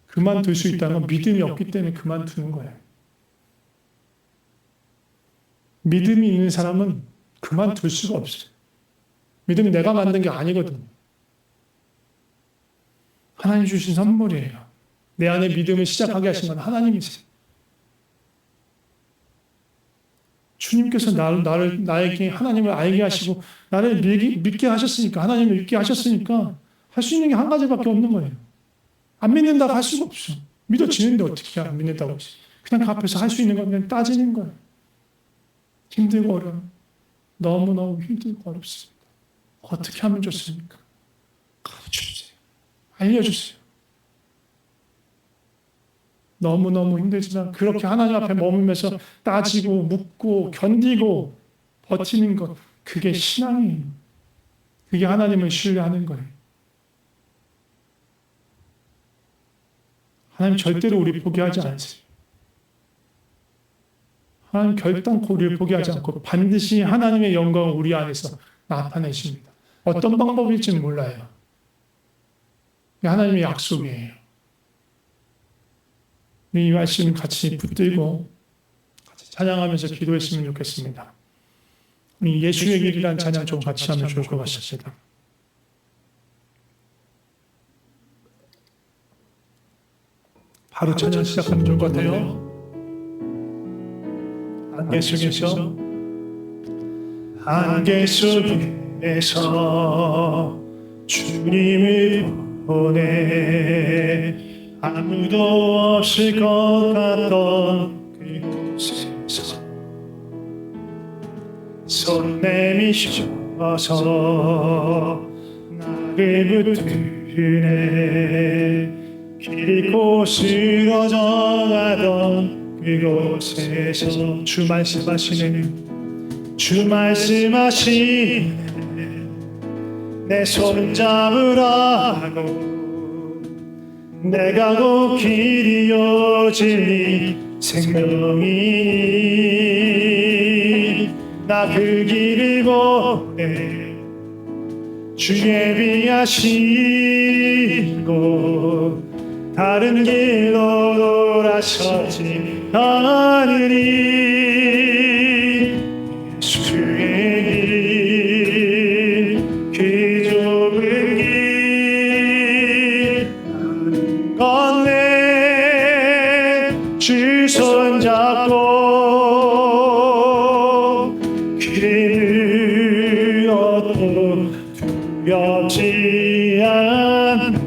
그만둘 수 있다는 건 믿음이 없기 때문에 그만두는 거예요. 믿음이 있는 사람은 그만둘 수가 없어요. 믿음이 내가 만든 게 아니거든요. 하나님 주신 선물이에요. 내 안에 믿음을 시작하게 하신 건 하나님이세요. 주님께서 나에게 하나님을 알게 하시고 나를 믿게 하셨으니까, 하나님을 믿게 하셨으니까 할 수 있는 게 한 가지밖에 없는 거예요. 안 믿는다고 할 수가 없어. 믿어지는데 어떻게 안 믿는다고 하지? 그냥 그 앞에서 할 수 있는 건 그냥 따지는 거예요. 힘들고 어려워. 너무너무 힘들고 어렵습니다. 어떻게 하면 좋습니까? 가르쳐주세요. 알려주세요. 너무너무 힘들지만 그렇게 하나님 앞에 머물면서 따지고 묻고 견디고 버티는 것, 그게 신앙이에요. 그게 하나님을 신뢰하는 거예요. 하나님 절대로 우리 포기하지 않으세요. 하나님 결단코 우리를 포기하지 않고 반드시 하나님의 영광을 우리 안에서 나타내십니다. 어떤 방법일지는 몰라요. 하나님의 약속이에요. 이 말씀 같이 붙들고 같이 찬양하면서 기도했으면 좋겠습니다. 우리 예수의 길이라는 찬양 좀 같이 하면 좋을 것 같습니다. 바로 찬양 시작하면 좋을 것 같아요. 안개 속에서 주님을 보내 아무도 없을 것 같던 그곳에서 손 내미셔서 나를 붙드네 길고 쓰러져 가던 그곳에서 주 말씀하시네 내 손 잡으라고 내가 곧 길이요 진리 생명이니 나 그 길을 보내 주 예비하시고 다른 길로 돌아서지 않으리 예수의 길 그 좁은 길 나는 건네 주 손잡고 길을 얻고 두렵지 않네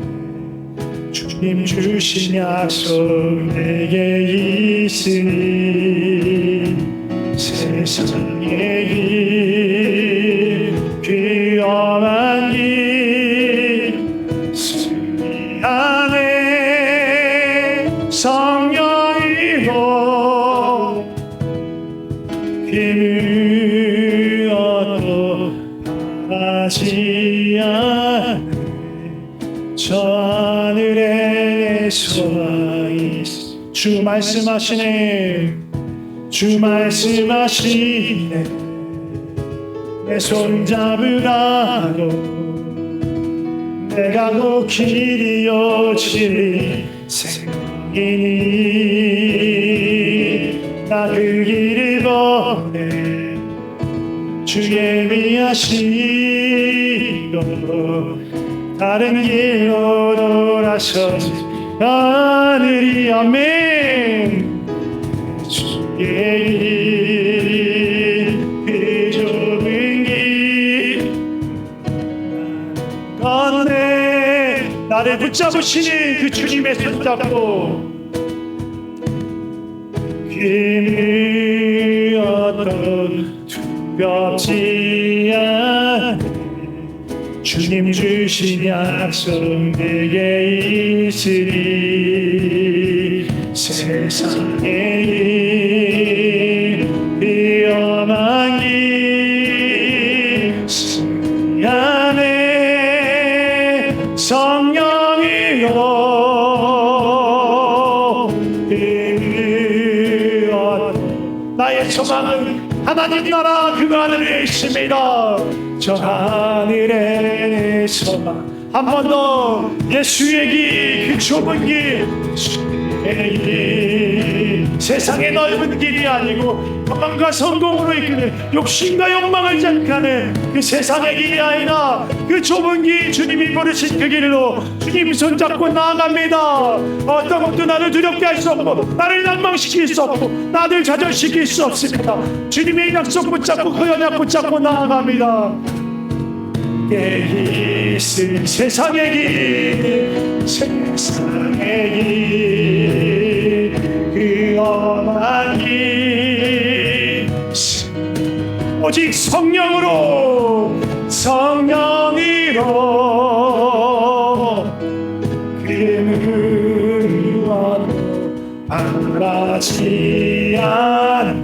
주님 주신 약속 내게 있으니 세상의 길 귀험한 길 승리 안에 성령이고 힘을 얻고 바라지 않네 저 하늘에 소망이 주 말씀하시네 주 말씀하시네 내 손 잡으라고 내가 곧 길이요 진리 생명이니 나 그 길을 보내 주의 위하시고 다른 길로 돌아서지 하늘이 아멘 주의 길 좁은 길 건네 나를 붙잡으시는 그 주님의 손잡고 힘이 어떤 두렵지 않네 주님 주신 약속 내게 있으리 세상의 길 위험한 길 승리하네 성령이여 나의 소망은 하나님 나라 그 하늘에 있습니다. 저 하늘에 내 소망 한 번 더 예수의 길 그 좁은 길 세상의 넓은 길이 아니고 평안과 성공으로 이끄는 욕심과 욕망을 자극하는 그 세상의 길이 아니라 그 좁은 길 주님이 부르신 그 길로 주님 손잡고 나아갑니다. 어떤 것도 나를 두렵게 할 수 없고 나를 낭망시킬 수 없고 나를 좌절시킬 수 없습니다. 주님의 약속 붙잡고 그 언약 붙잡고 나아갑니다. 있을 세상의 길 세상의 길 그 험한 길 오직 성령으로 그 무엇도 바라지 않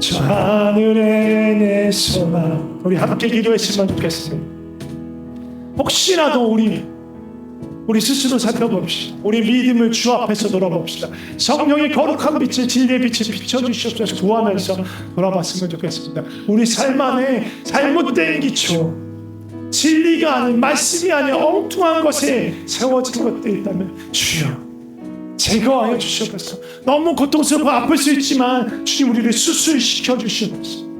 저 하늘에 내 소망 우리 함께 기도했으면 좋겠어요. 혹시라도 우리 스스로 살펴봅시다. 우리 믿음을 주 앞에서 돌아봅시다. 성령의 거룩한 빛을 진리의 빛을 비춰주시옵소서 구하면서 돌아봤으면 좋겠습니다. 우리 삶 안에 잘못된 기초 진리가 아닌 말씀이 아닌 엉뚱한 것에 세워진 것들이 있다면 주여 제거하여 주시옵소서. 너무 고통스럽고 아플 수 있지만 주님 우리를 수술시켜 주시옵소서.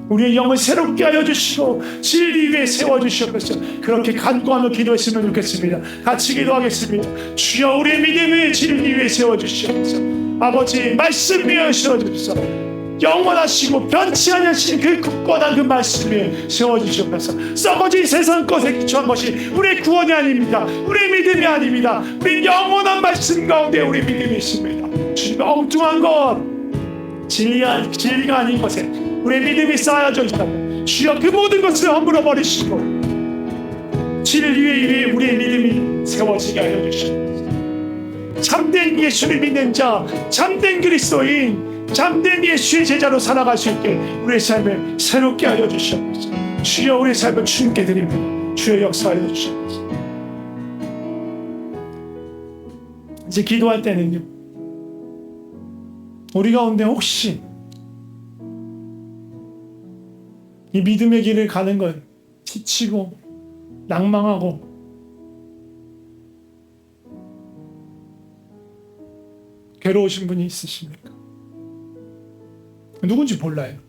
우리의 영을 새롭게 하여 주시고 진리 위에 세워주시옵소서. 그렇게 간구하며 기도했으면 좋겠습니다. 같이 기도하겠습니다. 주여 우리의 믿음을 진리 위에 세워주시옵소서. 아버지 말씀 위에 세워주시옵소서. 영원하시고 변치 않으신 그 굳건한 그 말씀 위에 세워주시옵소서. 썩어진 세상 것에 기초한 것이 우리의 구원이 아닙니다. 우리의 믿음이 아닙니다. 우리 영원한 말씀 가운데 우리 믿음이 있습니다. 주님 엉뚱한 것 진리가 아닌 것에 우리의 믿음이 쌓여져 있다면 주여 그 모든 것을 허물어 버리시고 진리 위에 우리의 믿음이 세워지게 하여 주시옵소서. 참된 예수를 믿는 자 참된 그리스도인 참된 예수의 제자로 살아갈 수 있게 우리의 삶을 새롭게 하여 주시옵소서. 주여 우리의 삶을 주님께 드립니다. 주여 역사하여 주시옵소서. 이제 기도할 때는요 우리 가운데 혹시 이 믿음의 길을 가는 건 지치고 낭망하고 괴로우신 분이 있으십니까? 누군지 몰라요.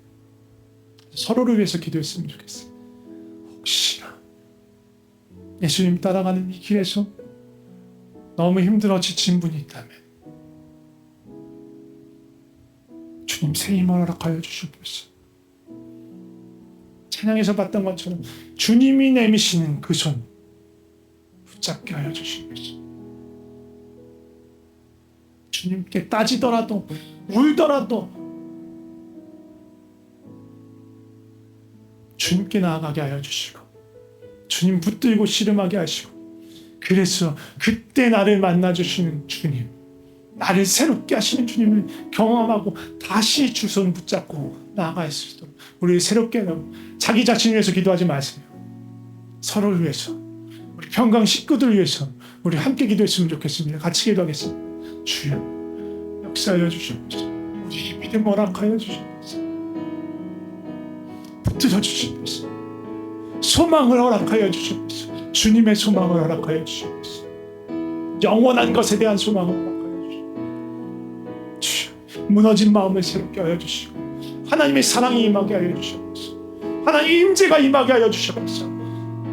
서로를 위해서 기도했으면 좋겠어요. 혹시나 예수님 따라가는 이 길에서 너무 힘들어 지친 분이 있다면 주님 새 힘을 허락하여 주시옵소서. 찬양에서 봤던 것처럼 주님이 내미시는 그 손 붙잡게 하여 주시옵소서. 주님께 따지더라도 울더라도 주님께 나아가게 하여 주시고 주님 붙들고 씨름하게 하시고 그래서 그때 나를 만나주시는 주님 나를 새롭게 하시는 주님을 경험하고 다시 주 손 붙잡고 나아갈 수 있도록 우리 새롭게 자기 자신을 위해서 기도하지 마세요. 서로를 위해서 우리 평강 식구들 위해서 우리 함께 기도했으면 좋겠습니다. 같이 기도하겠습니다. 주여 역사하여 주시옵소서. 우리 믿음 허락하여 주시옵소서. 붙들어 주시옵소서. 소망을 허락하여 주시옵소서. 주님의 소망을 허락하여 주시옵소서. 영원한 것에 대한 소망을 허락하여 주시옵소서. 무너진 마음을 새롭게 하여 주시고 하나님의 사랑이 임하게 하여 주시옵소서. 하나님의 임재가 임하게 하여 주시옵소서.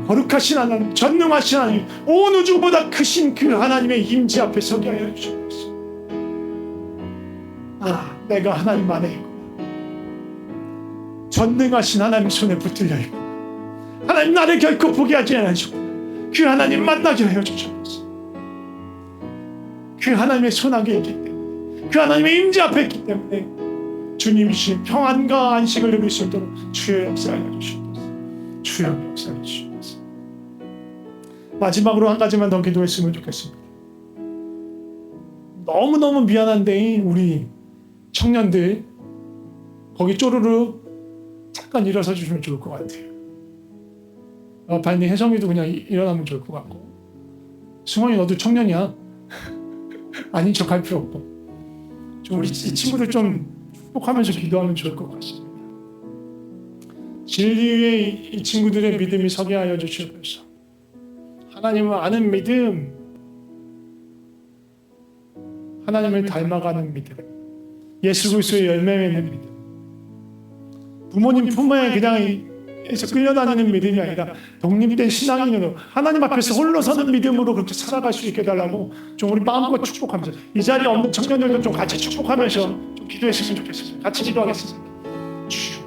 거룩하신 하나님, 전능하신 하나님, 온 우주보다 크신 그 하나님의 임재 앞에 서게 하여 주시옵소서. 내가 하나님 안에 있구나. 전능하신 하나님 손에 붙들려 있구나. 하나님 나를 결코 포기하지 않으시구나. 그 하나님 만나게 하여 주시옵소서. 그 하나님의 손 안에 있기 때문에, 그 하나님의 임재 앞에 있기 때문에 주님 주신 평안과 안식을 누릴 수 있도록 주의 역사하여 주시옵소서. 주의 역사하여 주시옵소서. 마지막으로 한 가지만 더 기도했으면 좋겠습니다. 너무너무 미안한데 우리 청년들 거기 쪼르르 잠깐 일어서 주시면 좋을 것 같아요. 반니 혜성이도 그냥 일어나면 좋을 것 같고, 승원이 너도 청년이야. 아닌 척 할 필요 없고 좀 우리 이 친구들 좀 축복하면서 기도하면 좋을 것 같습니다. 진리의 이 친구들의 믿음이 서게 하여 주시옵소서. 하나님을 아는 믿음, 하나님을 닮아가는 믿음, 예수 그리스도의 열매 맺는 믿음, 부모님 품에 그냥 끌려다니는 믿음이 아니라 독립된 신앙인으로 하나님 앞에서 홀로 서는 믿음으로 그렇게 살아갈 수 있게 해달라고 좀 우리 마음껏 축복하면서, 이 자리에 없는 청년들도 좀 같이 축복하면서 좀 기도했으면 좋겠습니다. 같이 기도하겠습니다. 주여,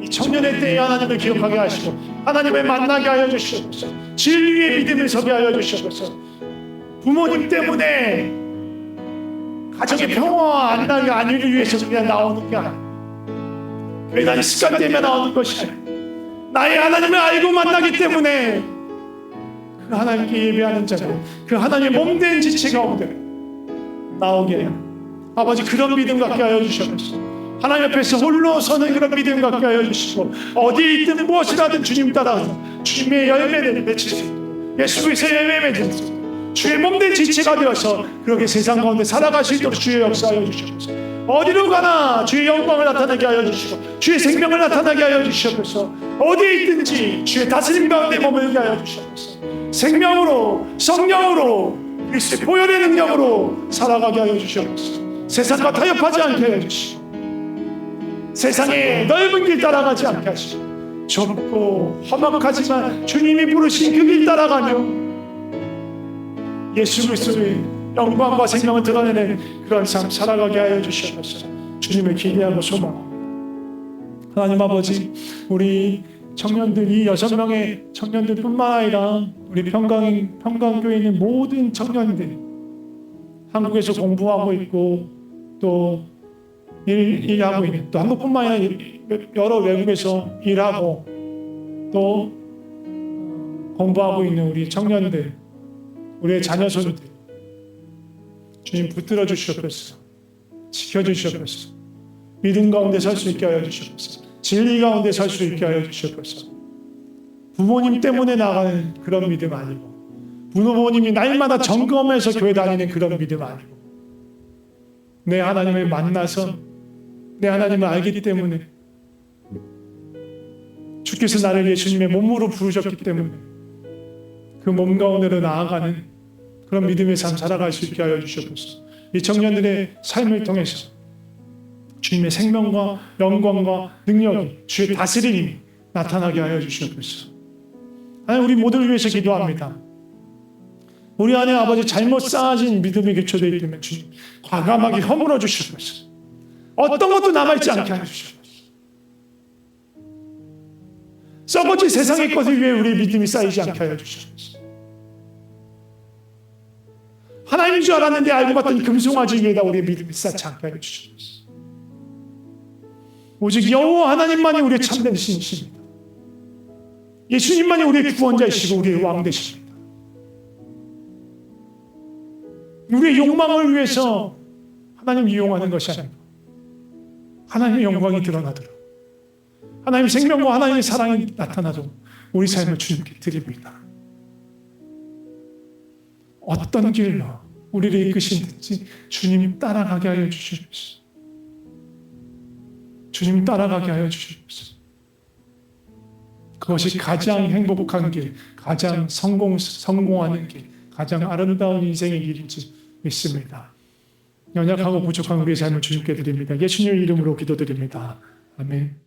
이 청년의 때에 하나님을 기억하게 하시고 하나님을 만나게 하여 주시옵소서. 진리의 믿음을 서게 하여 주시옵소서. 부모님 때문에 가정의 평화와 안위를 위해서 그냥 나오는 게 아니라 왜냐하면 습관 때문에 나오는 것이 아니라 나의 하나님을 알고 만나기 때문에 그 하나님께 예배하는 자들, 그 하나님의 몸된 지체 가운데 나오게 해요. 아버지, 그런 믿음 갖게 하여 주시옵소서. 하나님 앞에서 홀로 서는 그런 믿음 갖게 하여 주시고 어디에 있든 무엇이라든 주님 따라서 주님의 열매를 맺을 수 있도록, 예수 그리스도의 열매 맺을 수 있도록 주의 몸된 지체가 되어서 그렇게 세상 가운데 살아갈 수 있도록 주의 역사하여 주시옵소서. 어디로 가나 주의 영광을 나타나게 하여 주시고 주의 생명을 나타나게 하여 주시옵소서. 어디에 있든지 주의 다스림 가운데 머물게 하여 주시옵소서. 생명으로, 성령으로, 그리스도의 보혈의 능력으로 살아가게 하여 주시옵소서. 세상과 타협하지 않게 하여 주시고 세상의 넓은 길 따라가지 않게 하시고 좁고 험악하지만 주님이 부르신 그 길 따라가며 예수 그리스도의 영광과 생명을 드러내는 그런 삶 살아가게 하여 주시옵소서. 주님을 기대하고 소망합니다. 하나님 아버지, 우리 청년들, 이 6명의 청년들뿐만 아니라 우리 평강교회에 있는 모든 청년들이 한국에서 공부하고 있고 또 일하고 있는, 또 한국뿐만 아니라 여러 외국에서 일하고 또 공부하고 있는 우리 청년들, 우리의 자녀손들, 주님 붙들어 주시옵소서. 지켜주시옵소서. 믿음 가운데 설 수 있게 하여 주시옵소서. 진리 가운데 설 수 있게 하여 주시옵소서. 부모님 때문에 나가는 그런 믿음 아니고, 부모님이 날마다 점검해서 교회 다니는 그런 믿음 아니고, 내 하나님을 만나서 내 하나님을 알기 때문에, 주께서 나를 예수님의 몸으로 부르셨기 때문에 그 몸 가운데로 나아가는 그런 믿음의 삶 살아갈 수 있게 하여 주시옵소서. 이 청년들의 삶을 통해서 주님의 생명과 영광과 능력이, 주의 다스림이 나타나게 하여 주시옵소서. 하나님, 우리 모두를 위해서 기도합니다. 우리 안에 아버지 잘못 쌓아진 믿음이 교초되어 있다면 주님 과감하게 허물어 주시옵소서. 어떤 것도 남아있지 않게 하여 주시옵소서. 썩어진 세상의 것을 위해 우리의 믿음이 쌓이지 않게 하여 주시옵소서. 하나님인 줄 알았는데 알고 봤더니 금송아지 위에다 우리의 믿음이 쌓지 않게 하여 주시옵소서. 오직 여호와 하나님만이 우리의 참된 신이십니다. 예수님만이 우리의 구원자이시고 우리의 왕 되십니다. 우리의 욕망을 위해서 하나님 이용하는 것이 아니고 하나님의 영광이 드러나도록, 하나님의 생명과 하나님의 사랑이 나타나도록 우리 삶을 주님께 드립니다. 어떤 길로 우리를 이끄시든지 주님 따라가게 하여 주시옵소서. 주님 따라가게 하여 주시옵소서. 그것이 가장 행복한 길, 가장 성공하는 길, 가장 아름다운 인생의 길인지 믿습니다. 연약하고 부족한 우리의 삶을 주님께 드립니다. 예수님의 이름으로 기도드립니다. 아멘.